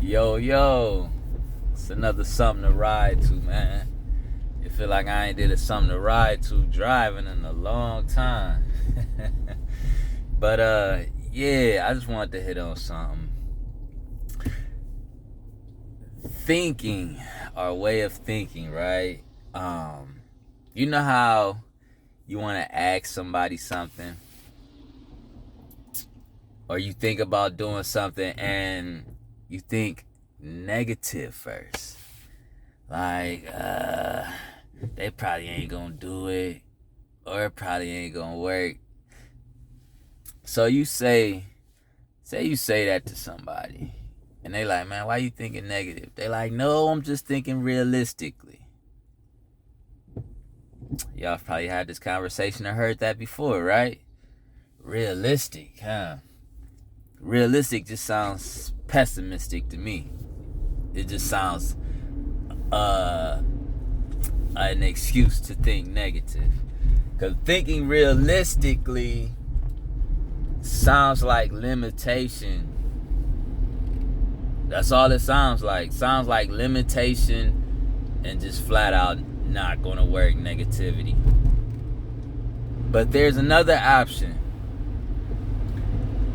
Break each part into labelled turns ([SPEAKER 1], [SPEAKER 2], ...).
[SPEAKER 1] Yo, yo. It's another something to ride to, man. It feel like I ain't did a something to ride to driving in a long time. But yeah, I just wanted to hit on something. Thinking, our way of thinking, right? You know how you want to ask somebody something, or you think about doing something and you think negative first, like they probably ain't gonna do it, or it probably ain't gonna work. So you say that to somebody, and they like, man, why you thinking negative? They like, no, I'm just thinking realistically. Y'all probably had this conversation or heard that before, right? Realistic, huh? Realistic just sounds pessimistic to me. It just sounds an excuse to think negative. Because thinking realistically sounds like limitation. That's all it sounds like. Sounds like limitation and just flat out not gonna work negativity. But there's another option.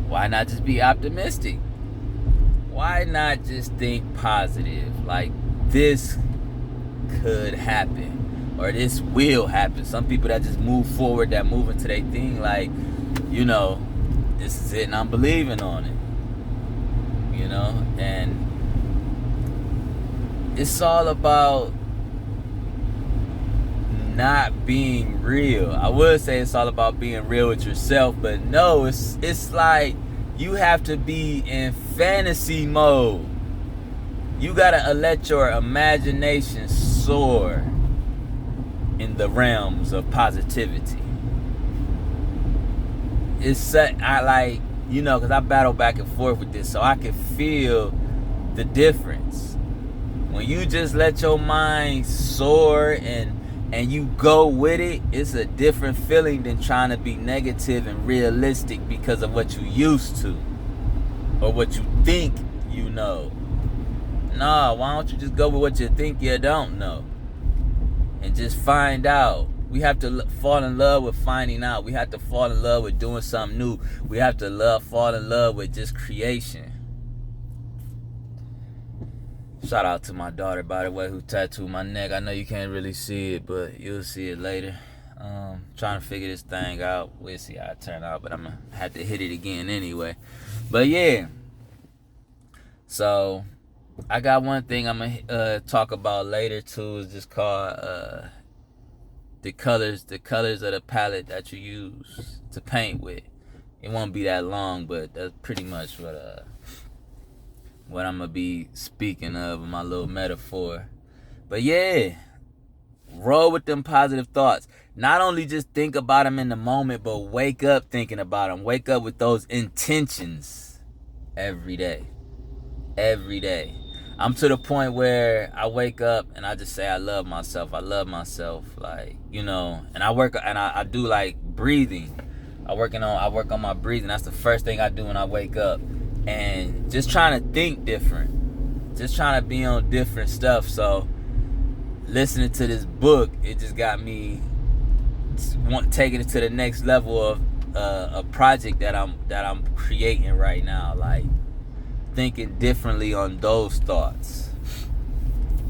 [SPEAKER 1] Why not just be optimistic? Why not just think positive? Like, this could happen, or this will happen. Some people that just move forward, that move into their thing, like, you know, this is it and I'm believing on it. You know? And it's all about not being real. I would say it's all about being real with yourself, but no, it's like you have to be in fantasy mode. You gotta let your imagination soar in the realms of positivity. Because I battle back and forth with this, so I can feel the difference. When you just let your mind soar and you go with it, it's a different feeling than trying to be negative and realistic because of what you used to or what you think you know. Nah, why don't you just go with what you think you don't know and just find out? We have to fall in love with finding out. We have to fall in love with doing something new. We have to fall in love with just creation. Shout out to my daughter, by the way, who tattooed my neck. I know you can't really see it, but you'll see it later. Trying to figure this thing out. We'll see how it turns out, but I'm going to have to hit it again anyway. But yeah. So, I got one thing I'm going to talk about later, too. It's just called the colors of the palette that you use to paint with. It won't be that long, but that's pretty much what I'm going to be speaking of, my little metaphor. But yeah, roll with them positive thoughts. Not only just think about them in the moment, but wake up thinking about them. Wake up with those intentions every day. Every day. I'm to the point where I wake up and I just say, I love myself. I love myself. Like, you know, and I do like breathing. I work on my breathing. That's the first thing I do when I wake up. And just trying to think different. Just trying to be on different stuff. So listening to this book, it just got me taking it to the next level of a project that I'm creating right now. Like thinking differently on those thoughts.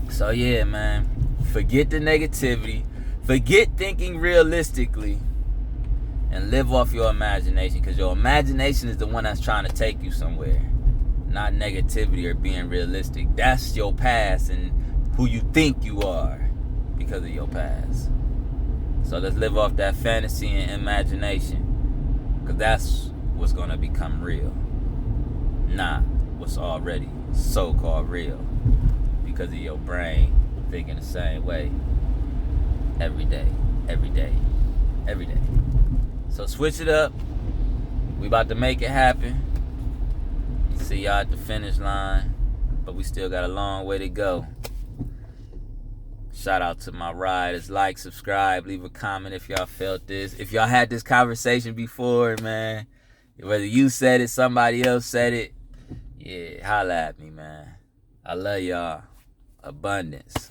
[SPEAKER 1] So yeah, man. Forget the negativity. Forget thinking realistically. And live off your imagination, because your imagination is the one that's trying to take you somewhere. Not negativity or being realistic. That's your past and who you think you are because of your past. So let's live off that fantasy and imagination, because that's what's going to become real. Not what's already so-called real because of your brain thinking the same way every day, every day, every day. So switch it up. We about to make it happen. See y'all at the finish line. But we still got a long way to go. Shout out to my riders. Like, subscribe, leave a comment if y'all felt this. If y'all had this conversation before, man. Whether you said it, somebody else said it. Yeah, holla at me, man. I love y'all. Abundance.